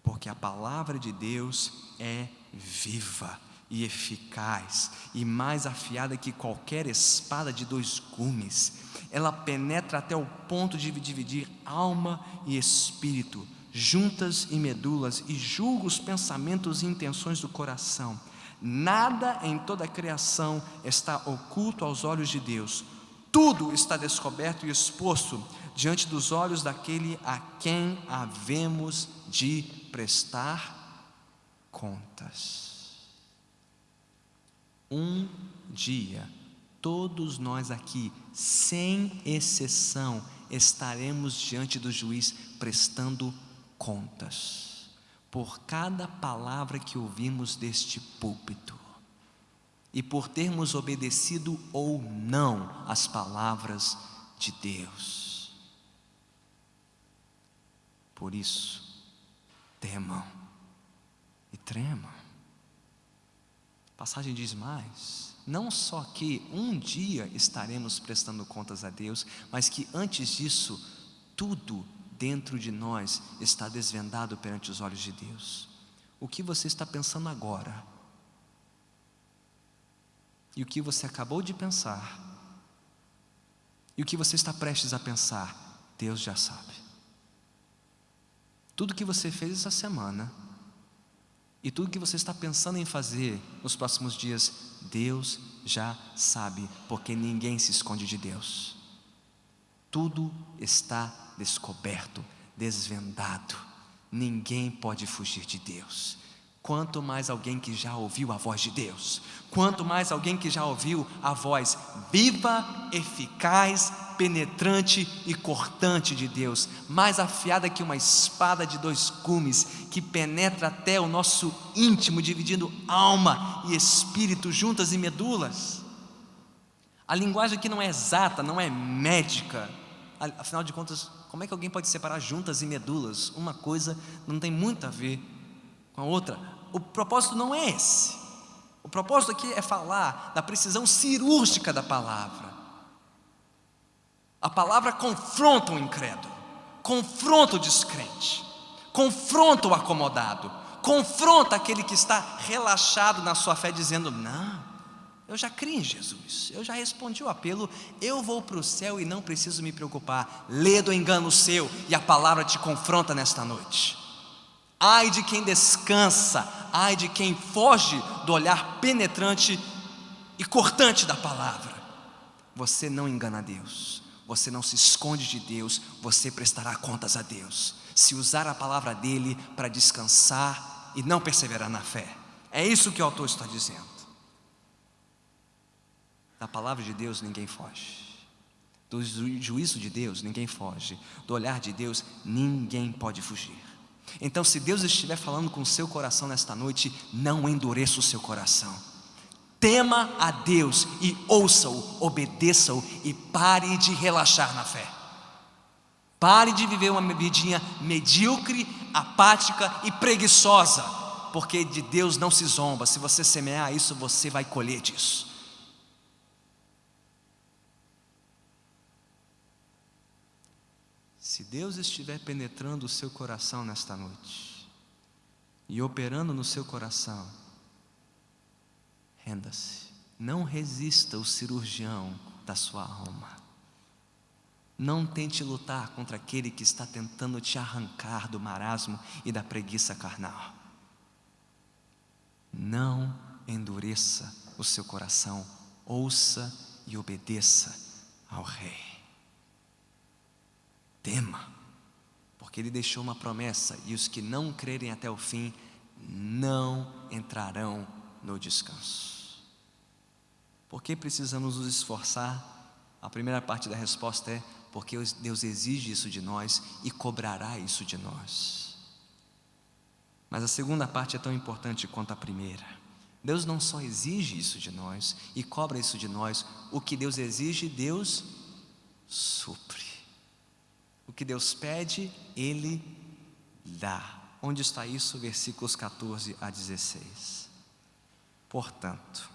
Porque a palavra de Deus é viva e eficaz, e mais afiada que qualquer espada de dois gumes. Ela penetra até o ponto de dividir alma e espírito, juntas e medulas, e julga os pensamentos e intenções do coração. Nada em toda a criação está oculto aos olhos de Deus. Tudo está descoberto e exposto diante dos olhos daquele a quem havemos de prestar contas. Um dia, todos nós aqui, sem exceção, estaremos diante do juiz prestando contas por cada palavra que ouvimos deste púlpito e por termos obedecido ou não às palavras de Deus. Por isso, temam e tremam. A passagem diz mais: não só que um dia estaremos prestando contas a Deus, mas que antes disso, tudo dentro de nós está desvendado perante os olhos de Deus. O que você está pensando agora e o que você acabou de pensar e o que você está prestes a pensar, Deus já sabe. Tudo que você fez essa semana e tudo que você está pensando em fazer nos próximos dias, Deus já sabe, porque ninguém se esconde de Deus. Tudo está descoberto, desvendado. Ninguém pode fugir de Deus. Quanto mais alguém que já ouviu a voz de Deus, quanto mais alguém que já ouviu a voz viva, eficaz, penetrante e cortante de Deus, mais afiada que uma espada de dois gumes, que penetra até o nosso íntimo, dividindo alma e espírito, juntas e medulas. A linguagem aqui não é exata, não é médica. Afinal de contas, como é que alguém pode separar juntas e medulas? Uma coisa não tem muito a ver com a outra. O propósito não é esse. O propósito aqui é falar da precisão cirúrgica da palavra. A palavra confronta o incrédulo, confronta o descrente, confronta o acomodado, confronta aquele que está relaxado na sua fé, dizendo: não, eu já criei em Jesus, eu já respondi o apelo, eu vou para o céu e não preciso me preocupar. Lê do engano seu, e a palavra te confronta nesta noite. Ai de quem descansa, ai de quem foge do olhar penetrante e cortante da palavra. Você não engana Deus, você não se esconde de Deus, você prestará contas a Deus, se usar a palavra dele para descansar e não perseverar na fé. É isso que o autor está dizendo. Da palavra de Deus ninguém foge, do juízo de Deus ninguém foge, do olhar de Deus ninguém pode fugir. Então, se Deus estiver falando com o seu coração nesta noite, não endureça o seu coração. Tema a Deus e ouça-o, obedeça-o e pare de relaxar na fé. Pare de viver uma vidinha medíocre, apática e preguiçosa, porque de Deus não se zomba. Se você semear isso, você vai colher disso. Se Deus estiver penetrando o seu coração nesta noite e operando no seu coração, renda-se, não resista o cirurgião da sua alma. Não tente lutar contra aquele que está tentando te arrancar do marasmo e da preguiça carnal. Não endureça o seu coração, ouça e obedeça ao Rei. Tema, porque Ele deixou uma promessa, e os que não crerem até o fim não entrarão no descanso. Por que precisamos nos esforçar? A primeira parte da resposta é: porque Deus exige isso de nós e cobrará isso de nós. Mas a segunda parte é tão importante quanto a primeira. Deus não só exige isso de nós e cobra isso de nós, o que Deus exige, Deus supre. O que Deus pede, Ele dá. Onde está isso? Versículos 14 a 16. Portanto,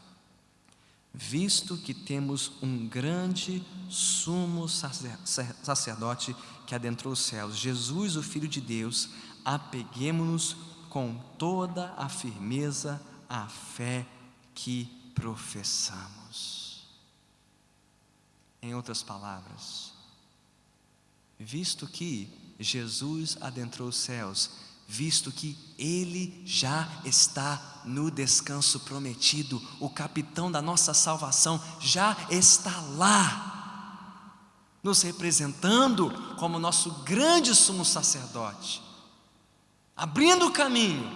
visto que temos um grande sumo sacerdote que adentrou os céus, Jesus, o Filho de Deus, apeguemo-nos com toda a firmeza à fé que professamos. Em outras palavras, visto que Jesus adentrou os céus, visto que Ele já está no descanso prometido, o capitão da nossa salvação já está lá, nos representando como nosso grande sumo sacerdote, abrindo o caminho,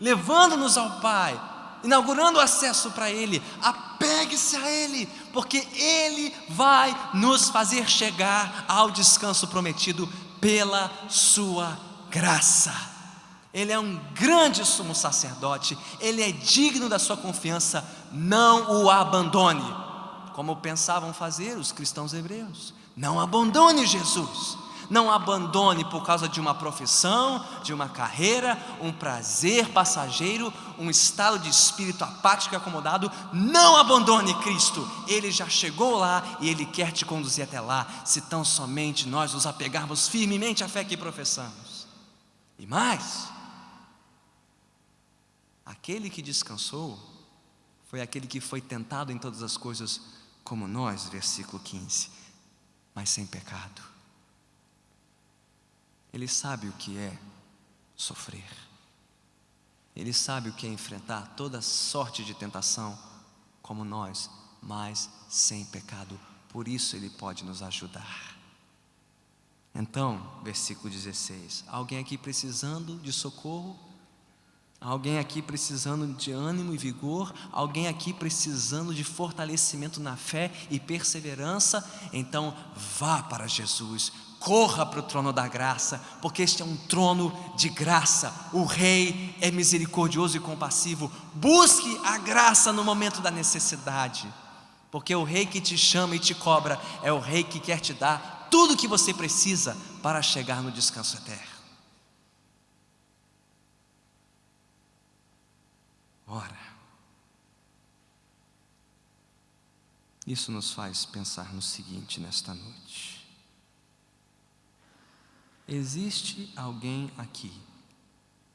levando-nos ao Pai, inaugurando o acesso para Ele. Apegue-se a Ele, porque Ele vai nos fazer chegar ao descanso prometido pela sua graça. Ele é um grande sumo sacerdote, ele é digno da sua confiança, não o abandone, como pensavam fazer os cristãos hebreus. Não abandone Jesus, não abandone por causa de uma profissão, de uma carreira, um prazer passageiro, um estado de espírito apático e acomodado. Não abandone Cristo, Ele já chegou lá e Ele quer te conduzir até lá, se tão somente nós nos apegarmos firmemente à fé que professamos. E mais, aquele que descansou foi aquele que foi tentado em todas as coisas como nós, versículo 15, mas sem pecado. Ele sabe o que é sofrer, ele sabe o que é enfrentar toda sorte de tentação como nós, mas sem pecado. Por isso ele pode nos ajudar. Então, versículo 16, alguém aqui precisando de socorro? Alguém aqui precisando de ânimo e vigor? Alguém aqui precisando de fortalecimento na fé e perseverança? Então vá para Jesus, corra para o trono da graça, porque este é um trono de graça. O Rei é misericordioso e compassivo. Busque a graça no momento da necessidade, porque o Rei que te chama e te cobra é o Rei que quer te dar tudo o que você precisa para chegar no descanso eterno. Ora, isso nos faz pensar no seguinte nesta noite: existe alguém aqui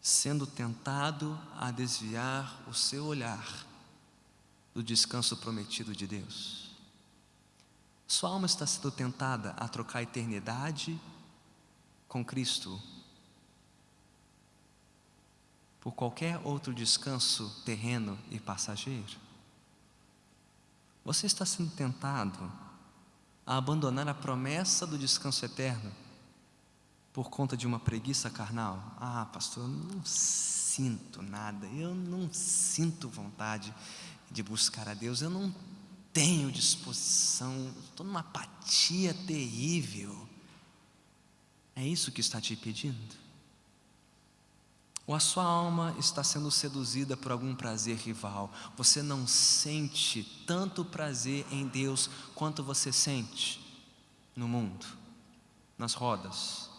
sendo tentado a desviar o seu olhar do descanso prometido de Deus? Sua alma está sendo tentada a trocar a eternidade com Cristo por qualquer outro descanso terreno e passageiro? Você está sendo tentado a abandonar a promessa do descanso eterno por conta de uma preguiça carnal? Ah, pastor, eu não sinto nada, eu não sinto vontade de buscar a Deus, eu não tenho disposição, estou numa apatia terrível. É isso que está te impedindo? Ou a sua alma está sendo seduzida por algum prazer rival? Você não sente tanto prazer em Deus quanto você sente no mundo, nas rodas,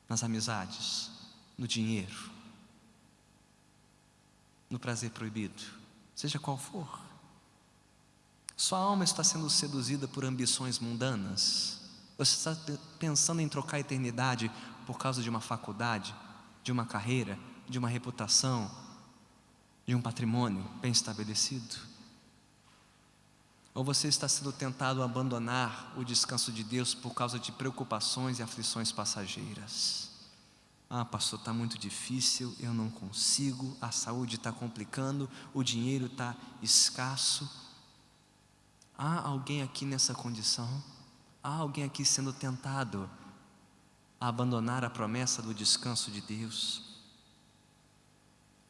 nas amizades, no dinheiro, no prazer proibido, seja qual for. Sua alma está sendo seduzida por ambições mundanas? Você está pensando em trocar a eternidade por causa de uma faculdade, de uma carreira, de uma reputação, de um patrimônio bem estabelecido? Ou você está sendo tentado a abandonar o descanso de Deus por causa de preocupações e aflições passageiras? Ah, pastor, está muito difícil, eu não consigo, a saúde está complicando, o dinheiro está escasso. Há alguém aqui nessa condição? Há alguém aqui sendo tentado a abandonar a promessa do descanso de Deus?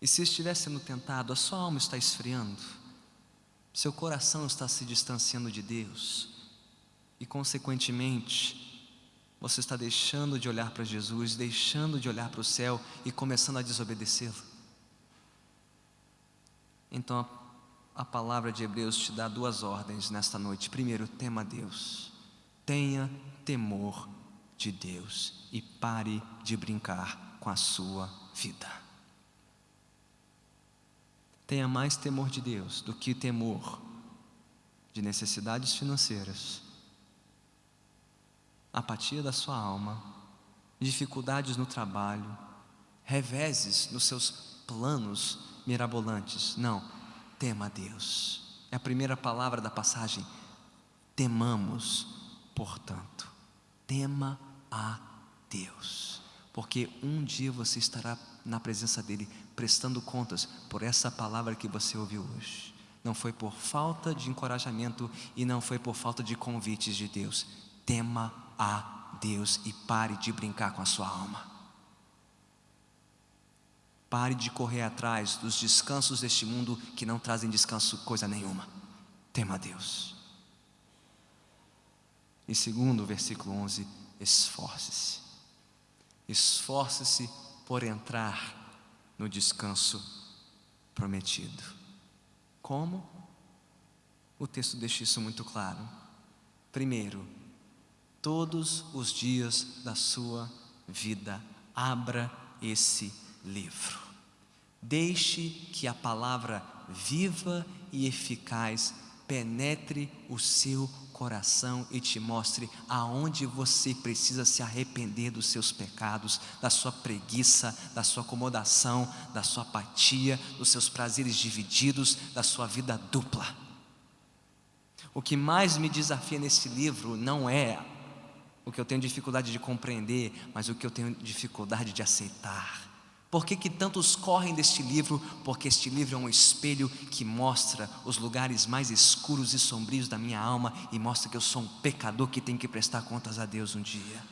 E se estiver sendo tentado, a sua alma está esfriando, seu coração está se distanciando de Deus, e consequentemente você está deixando de olhar para Jesus, deixando de olhar para o céu e começando a desobedecê-lo. Então a palavra de Hebreus te dá duas ordens nesta noite. Primeiro, tema Deus, tenha temor de Deus e pare de brincar com a sua vida. Tenha mais temor de Deus do que temor de necessidades financeiras, apatia da sua alma, dificuldades no trabalho, reveses nos seus planos mirabolantes. Não, tema a Deus. É a primeira palavra da passagem. Temamos, portanto, tema a Deus, porque um dia você estará na presença dEle, prestando contas por essa palavra que você ouviu hoje. Não foi por falta de encorajamento e não foi por falta de convites de Deus. Tema a Deus e pare de brincar com a sua alma. Pare de correr atrás dos descansos deste mundo que não trazem descanso coisa nenhuma. Tema a Deus. E segundo, versículo 11, esforce-se. esforce-se por entrar no descanso prometido. Como? O texto deixa isso muito claro. Primeiro, todos os dias da sua vida, abra esse livro. Deixe que a palavra viva e eficaz penetre o seu coração e te mostre aonde você precisa se arrepender dos seus pecados, da sua preguiça, da sua acomodação, da sua apatia, dos seus prazeres divididos, da sua vida dupla. O que mais me desafia nesse livro não é o que eu tenho dificuldade de compreender, mas o que eu tenho dificuldade de aceitar. Por que tantos correm deste livro? Porque este livro é um espelho que mostra os lugares mais escuros e sombrios da minha alma e mostra que eu sou um pecador que tem que prestar contas a Deus um dia.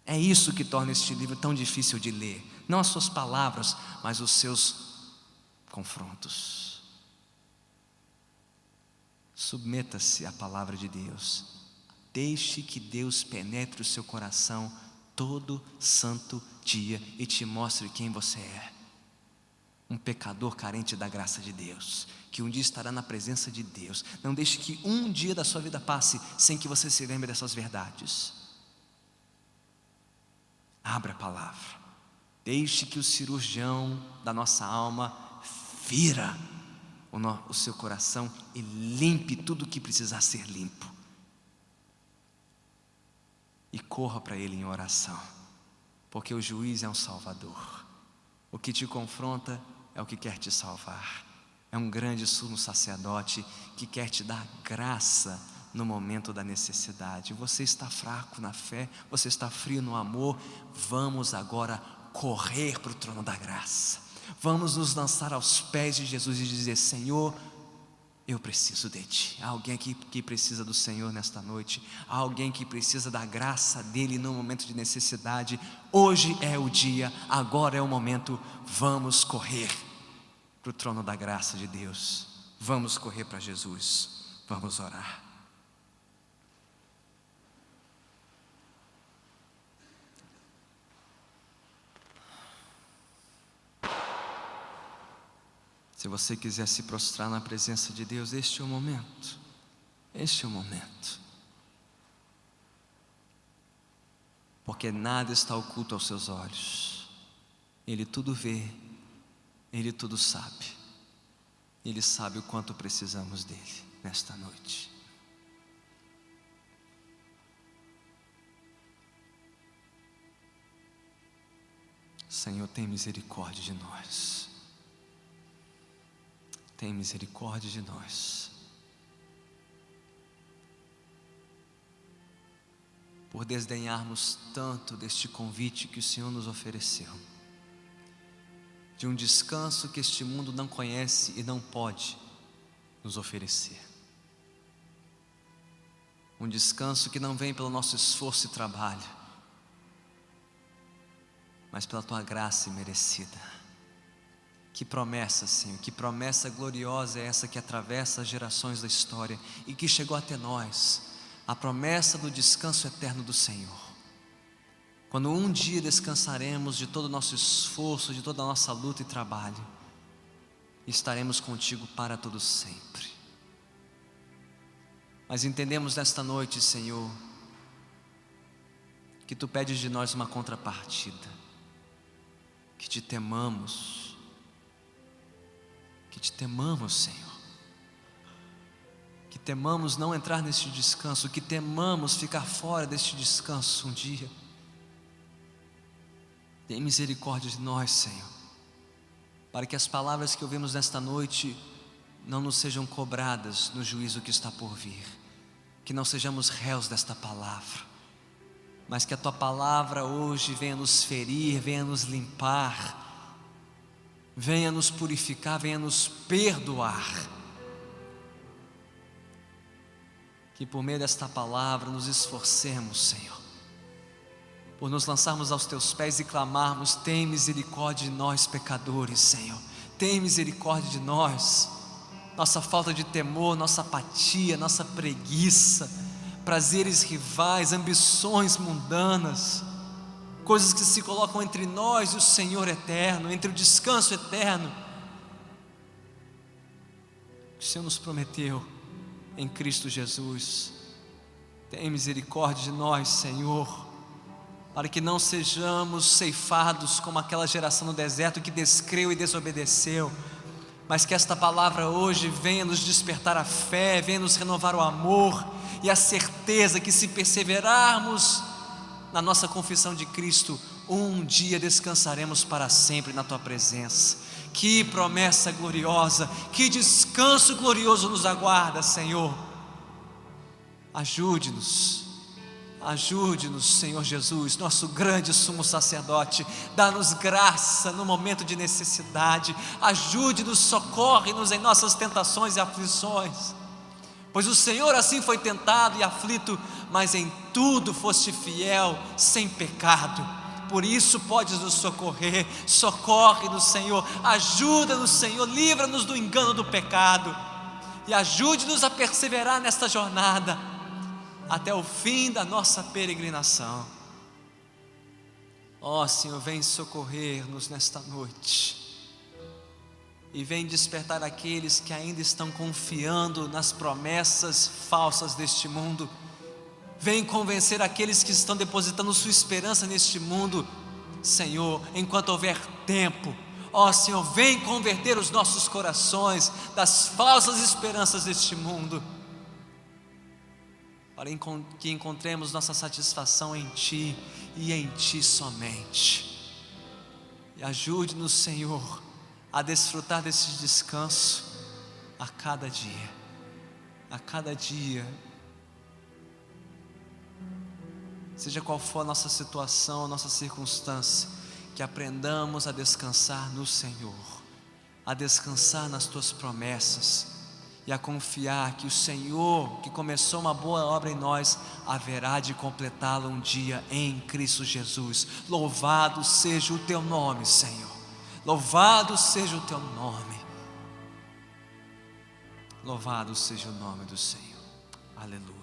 É isso que torna este livro tão difícil de ler. Não as suas palavras, mas os seus confrontos. Submeta-se à palavra de Deus. Deixe que Deus penetre o seu coração todo santo dia e te mostre quem você é. Um pecador carente da graça de Deus, que um dia estará na presença de Deus. Não deixe que um dia da sua vida passe sem que você se lembre dessas verdades. Abra a palavra. Deixe que o cirurgião da nossa alma fira o seu coração e limpe tudo o que precisar ser limpo. E corra para Ele em oração, porque o juiz é um salvador. O que te confronta é o que quer te salvar. É um grande sumo sacerdote que quer te dar graça no momento da necessidade. Você está fraco na fé, você está frio no amor. Vamos agora correr para o trono da graça. Vamos nos lançar aos pés de Jesus e dizer: Senhor, eu preciso de Ti. Há alguém aqui que precisa do Senhor nesta noite. Há alguém que precisa da graça dEle no momento de necessidade. Hoje é o dia, agora é o momento. Vamos correr para o trono da graça de Deus. Vamos correr para Jesus. Vamos orar. Se você quiser se prostrar na presença de Deus, este é o momento. Este é o momento. Porque nada está oculto aos seus olhos. Ele tudo vê, Ele tudo sabe. Ele sabe o quanto precisamos dEle nesta noite. Senhor, tem misericórdia de nós. Tem misericórdia de nós. Por desdenharmos tanto deste convite que o Senhor nos ofereceu, de um descanso que este mundo não conhece e não pode nos oferecer. Um descanso que não vem pelo nosso esforço e trabalho, mas pela Tua graça imerecida. Que promessa, Senhor, que promessa gloriosa é essa que atravessa as gerações da história e que chegou até nós, a promessa do descanso eterno do Senhor. Quando um dia descansaremos de todo o nosso esforço, de toda a nossa luta e trabalho, estaremos contigo para todo sempre. Mas entendemos nesta noite, Senhor, que Tu pedes de nós uma contrapartida, que Te temamos, Senhor, que temamos não entrar neste descanso, que temamos ficar fora deste descanso um dia. Tem misericórdia de nós, Senhor, para que as palavras que ouvimos nesta noite não nos sejam cobradas no juízo que está por vir, que não sejamos réus desta palavra, mas que a Tua palavra hoje venha nos ferir, venha nos limpar, venha nos purificar, venha nos perdoar. Que por meio desta palavra nos esforcemos, Senhor, por nos lançarmos aos Teus pés e clamarmos: tem misericórdia de nós pecadores, Senhor. Tem misericórdia de nós, nossa falta de temor, nossa apatia, nossa preguiça, prazeres rivais, ambições mundanas. coisas que se colocam entre nós e o Senhor eterno, entre o descanso eterno que o Senhor nos prometeu em Cristo Jesus. Tem misericórdia de nós, Senhor, para que não sejamos ceifados como aquela geração no deserto que descreu e desobedeceu, mas que esta palavra hoje venha nos despertar a fé, venha nos renovar o amor e a certeza que, se perseverarmos na nossa confissão de Cristo, um dia descansaremos para sempre na Tua presença. Que promessa gloriosa, que descanso glorioso nos aguarda, Senhor. Ajude-nos, Senhor Jesus, nosso grande sumo sacerdote. Dá-nos graça no momento de necessidade. Ajude-nos, socorre-nos em nossas tentações e aflições, pois o Senhor assim foi tentado e aflito, mas em tudo foste fiel, sem pecado. Por isso podes nos socorrer. Socorre-nos, Senhor, ajuda-nos, Senhor, livra-nos do engano do pecado e ajude-nos a perseverar nesta jornada até o fim da nossa peregrinação. Ó Senhor, vem socorrer-nos nesta noite e vem despertar aqueles que ainda estão confiando nas promessas falsas deste mundo. Vem convencer aqueles que estão depositando sua esperança neste mundo, Senhor, enquanto houver tempo. Ó Senhor, vem converter os nossos corações das falsas esperanças deste mundo, para que encontremos nossa satisfação em Ti e em Ti somente. E ajude-nos, Senhor, a desfrutar desse descanso a cada dia, seja qual for a nossa situação, a nossa circunstância, que aprendamos a descansar no Senhor, a descansar nas Tuas promessas e a confiar que o Senhor, que começou uma boa obra em nós, haverá de completá-la um dia em Cristo Jesus. Louvado seja o Teu nome, Senhor. Louvado seja o Teu nome. Louvado seja o nome do Senhor. Aleluia.